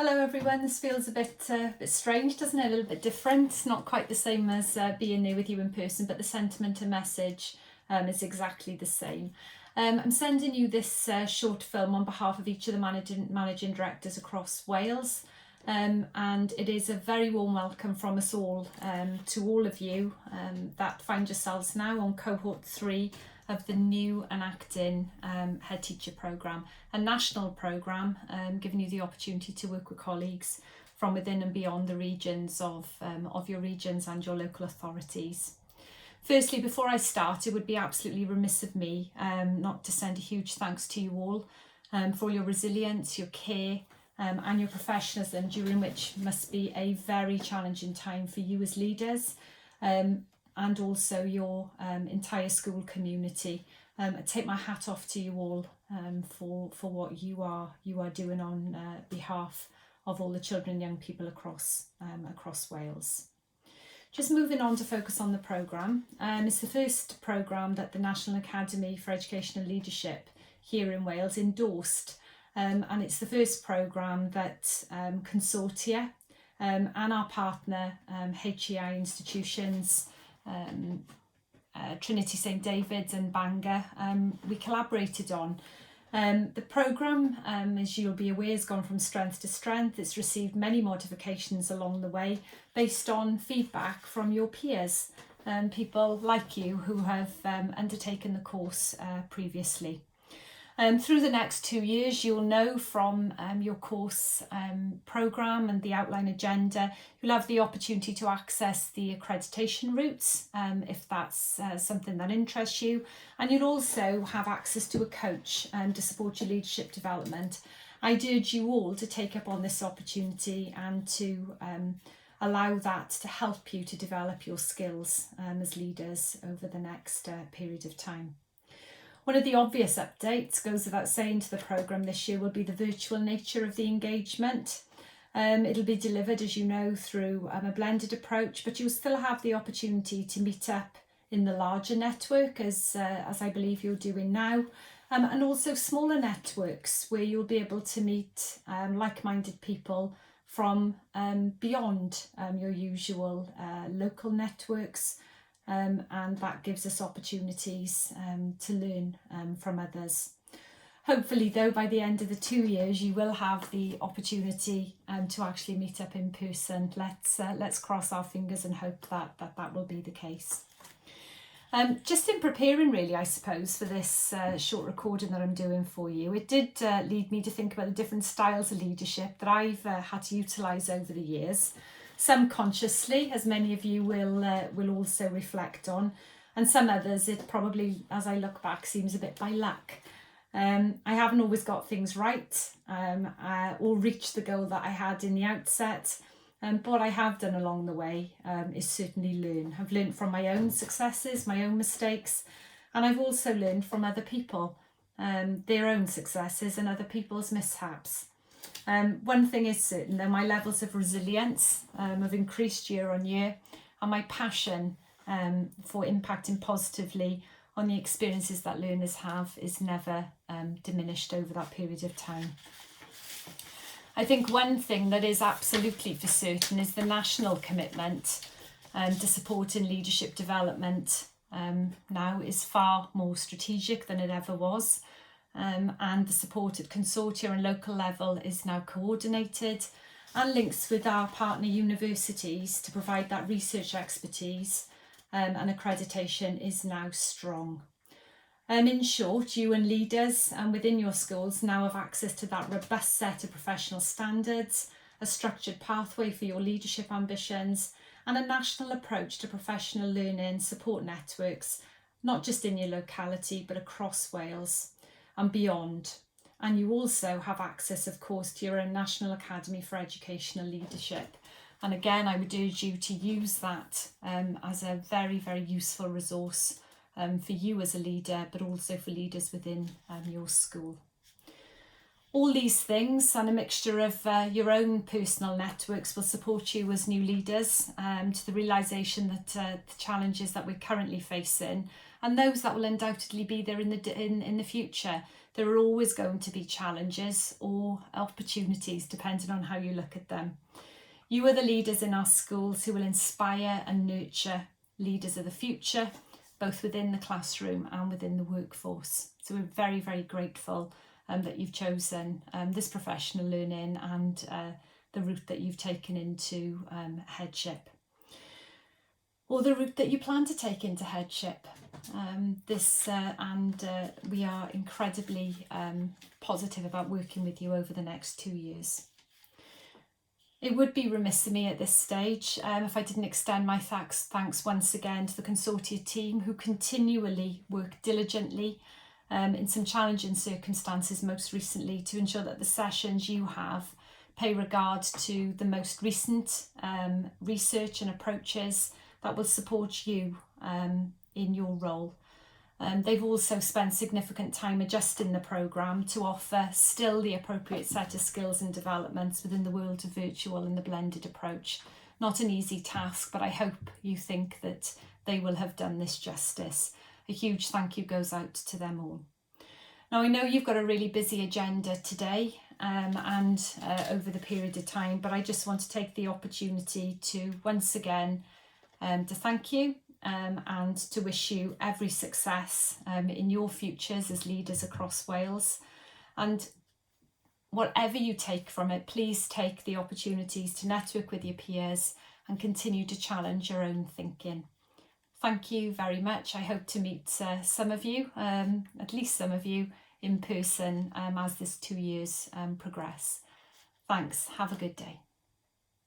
Hello everyone, this feels a bit strange, doesn't it? A little bit different. It's not quite the same as being there with you in person, but the sentiment and message is exactly the same. I'm sending you this short film on behalf of each of the managing directors across Wales, and it is a very warm welcome from us all to all of you that find yourselves now on Cohort 3 of the new enacting Head Teacher Programme, a national programme giving you the opportunity to work with colleagues from within and beyond the regions of your regions and your local authorities. Firstly, before I start, it would be absolutely remiss of me not to send a huge thanks to you all for all your resilience, your care and your professionalism during which must be a very challenging time for you as leaders. And also your entire school community. I take my hat off to you all for what you are doing on behalf of all the children and young people across Wales. Just moving on to focus on the programme. It's the first programme that the National Academy for Educational Leadership here in Wales endorsed, and it's the first programme that consortia and our partner HEI institutions, Trinity St David's and Bangor, we collaborated on. The programme, as you'll be aware, has gone from strength to strength. It's received many modifications along the way based on feedback from your peers, people like you who have undertaken the course previously. Through the next 2 years, you'll know from your course programme and the outline agenda, you'll have the opportunity to access the accreditation routes if that's something that interests you. And you'll also have access to a coach to support your leadership development. I'd urge you all to take up on this opportunity and to allow that to help you to develop your skills as leaders over the next period of time. One of the obvious updates, goes without saying, to the programme this year will be the virtual nature of the engagement. It'll be delivered, as you know, through a blended approach, but you'll still have the opportunity to meet up in the larger network, as I believe you're doing now, and also smaller networks where you'll be able to meet like-minded people from beyond your usual local networks. And that gives us opportunities to learn from others. Hopefully, though, by the end of the 2 years, you will have the opportunity to actually meet up in person. Let's cross our fingers and hope that will be the case. Just in preparing, really, I suppose, for this short recording that I'm doing for you, it did lead me to think about the different styles of leadership that I've had to utilise over the years. Some consciously, as many of you will also reflect on, and some others it probably, as I look back, seems a bit by luck. I haven't always got things right or reached the goal that I had in the outset, but what I have done along the way is certainly learn. I've learned from my own successes, my own mistakes, and I've also learned from other people, their own successes and other people's mishaps. One thing is certain, though, my levels of resilience have increased year on year, and my passion for impacting positively on the experiences that learners have is never diminished over that period of time. I think one thing that is absolutely for certain is the national commitment to supporting leadership development now is far more strategic than it ever was. And the support at consortia and local level is now coordinated and links with our partner universities to provide that research expertise, and accreditation is now strong. In short, you and leaders and within your schools now have access to that robust set of professional standards, a structured pathway for your leadership ambitions, and a national approach to professional learning support networks, not just in your locality but across Wales and beyond. And you also have access, of course, to your own National Academy for Educational Leadership. And again, I would urge you to use that as a very, very useful resource for you as a leader, but also for leaders within your school. All these things and a mixture of your own personal networks will support you as new leaders to the realisation that the challenges that we're currently facing and those that will undoubtedly be there in the future, There are always going to be challenges or opportunities depending on how you look at them. You are the leaders in our schools who will inspire and nurture leaders of the future, both within the classroom and within the workforce. So we're very, very grateful that you've chosen this professional learning and the route that you've taken into headship, or the route that you plan to take into headship. We are incredibly positive about working with you over the next 2 years. It would be remiss of me at this stage if I didn't extend my thanks once again to the Consortia team, who continually work diligently in some challenging circumstances, most recently, to ensure that the sessions you have pay regard to the most recent research and approaches that will support you in your role. They've also spent significant time adjusting the programme to offer still the appropriate set of skills and developments within the world of virtual and the blended approach. Not an easy task, but I hope you think that they will have done this justice. A huge thank you goes out to them all. Now, I know you've got a really busy agenda today and over the period of time, but I just want to take the opportunity to once again to thank you and to wish you every success in your futures as leaders across Wales. And whatever you take from it, please take the opportunities to network with your peers and continue to challenge your own thinking. Thank you very much. I hope to meet some of you, at least some of you, in person as this 2 years progress. Thanks. Have a good day.